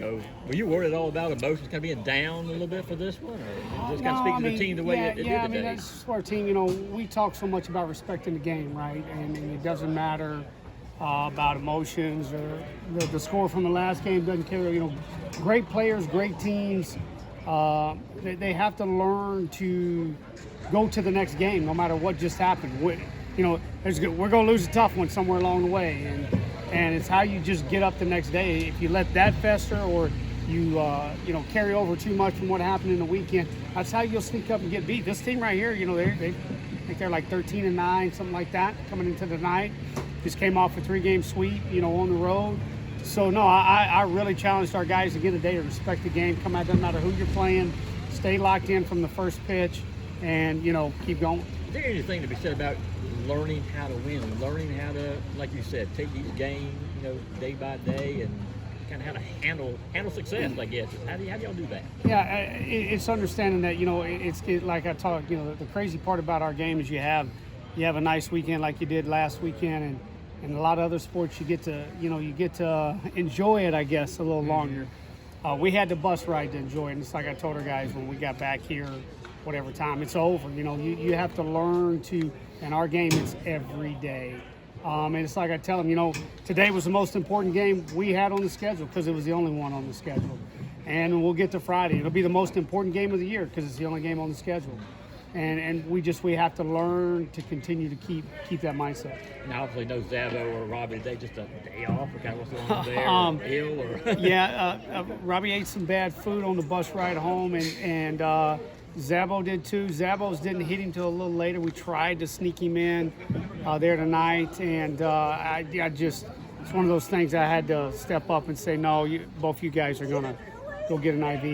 were you worried at all about emotions kind of being down a little bit for this one, or just kind of speaking to the team the way it did today? I mean, that's our team. We talk so much about respecting the game, right? And it doesn't matter about emotions or the score from the last game doesn't care. Great players, great teams. They have to learn to go to the next game, no matter what just happened. We're going to lose a tough one somewhere along the way, and it's how you just get up the next day. If you let that fester, or you carry over too much from what happened in the weekend, that's how you'll sneak up and get beat. This team right here, I think they're like 13-9, something like that, coming into the night. Just came off a 3-game sweep, on the road. So, no, I really challenged our guys to get a day to respect the game. Come out, doesn't matter who you're playing. Stay locked in from the first pitch and, keep going. Is there anything to be said about learning how to win, learning how to, like you said, take these games, day by day, and kind of how to handle success, I guess? How do y'all do that? Yeah, it's understanding that, it's like I talked, the crazy part about our game is you have a nice weekend like you did last weekend, and a lot of other sports you get to enjoy it, I guess, a little longer. We had the bus ride to enjoy it, and it's like I told our guys when we got back here, whatever time it's over, you have to learn to, and our game is every day. And it's like I tell them, today was the most important game we had on the schedule because it was the only one on the schedule. And we'll get to Friday. It'll be the most important game of the year because it's the only game on the schedule. And we have to learn to continue to keep that mindset. Now, obviously, no Zabo or Robbie, they just a day off, or kind of what's going on there, ill, or yeah, Robbie ate some bad food on the bus ride home, and Zabo did too. Zabo's didn't hit him till a little later. We tried to sneak him in there tonight, and I just, it's one of those things I had to step up and say, no, both you guys are gonna go get an IV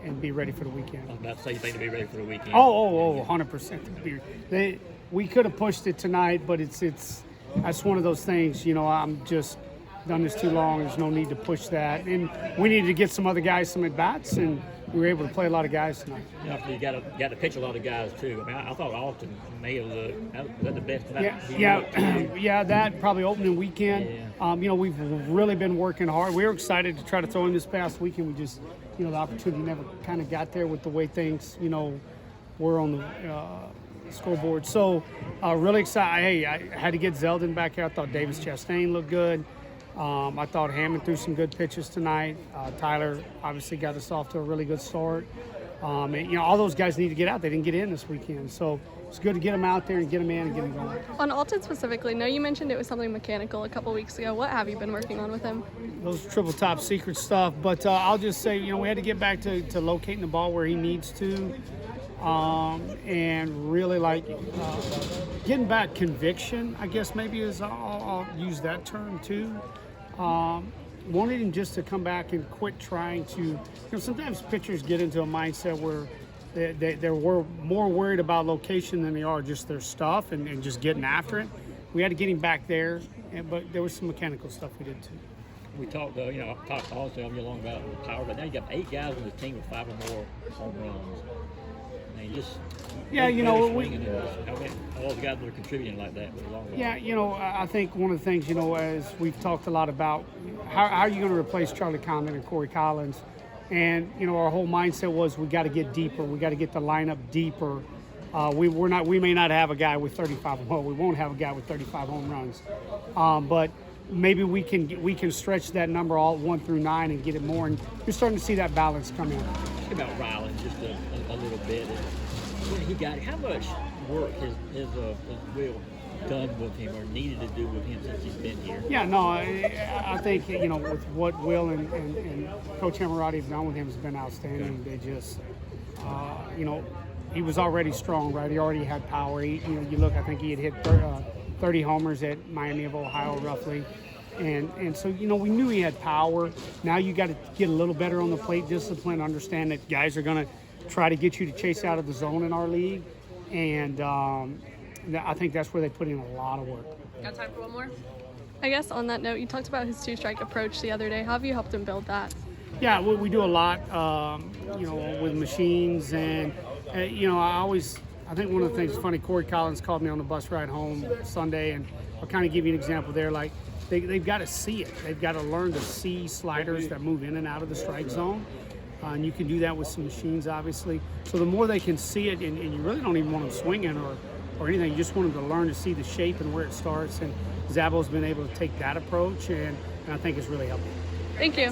and be ready for the weekend. I was about to say you think to be ready for the weekend. 100%. We could have pushed it tonight, but that's one of those things. I'm just done this too long. There's no need to push that, and we needed to get some other guys some at bats, and we were able to play a lot of guys tonight. Yeah, you got to pitch a lot of guys too. I mean, I thought Austin may have looked the best. Yeah, that probably opening weekend. Yeah. We've really been working hard. We were excited to try to throw in this past weekend. We just, the opportunity never kind of got there with the way things, were on the scoreboard. So really excited. Hey, I had to get Zeldin back here. I thought Davis Chastain looked good. I thought Hammond threw some good pitches tonight. Tyler obviously got us off to a really good start. And, all those guys need to get out. They didn't get in this weekend. So it's good to get them out there and get them in and get them going. On Alton specifically, I know you mentioned it was something mechanical a couple weeks ago. What have you been working on with him? Those triple top secret stuff. But I'll just say, we had to get back to locating the ball where he needs to. And really getting back conviction, I guess maybe I'll use that term too. Wanted him just to come back and quit trying to, sometimes pitchers get into a mindset where they're more worried about location than they are just their stuff and just getting after it. We had to get him back there, but there was some mechanical stuff we did too. We talked, talked also all year long about power, but now you got 8 guys on the team with 5 or more home runs. And all the guys that are contributing like that with a long run. Yeah, I think one of the things, as we've talked a lot about, how are you going to replace Charlie Condon and Corey Collins? And, our whole mindset was we got to get deeper. We got to get the lineup deeper. We may not have a guy with 35. Well, we won't have a guy with 35 home runs. But maybe we can stretch that number all 1 through 9 and get it more. And you're starting to see that balance come in. Talk about Ryland just a little bit. When he got, how much work has Will done with him or needed to do with him since he's been here? Yeah, no, I think, with what Will and Coach Hammorati have done with him has been outstanding. They just, he was already strong, right? He already had power. You look, I think he had hit 30 homers at Miami of Ohio, roughly. And so, we knew he had power. Now you got to get a little better on the plate discipline, understand that guys are going to try to get you to chase out of the zone in our league. And I think that's where they put in a lot of work. Got time for one more? I guess on that note, you talked about his 2-strike approach the other day. How have you helped him build that? Yeah, we do a lot, with machines. And, I think one of the things funny, Corey Collins called me on the bus ride home Sunday, and I'll kind of give you an example there. they've got to see it. They've got to learn to see sliders that move in and out of the strike zone. And you can do that with some machines, obviously. So the more they can see it, and you really don't even want them swinging or anything, you just want them to learn to see the shape and where it starts. And Zabo's been able to take that approach, and I think it's really helped. Thank you.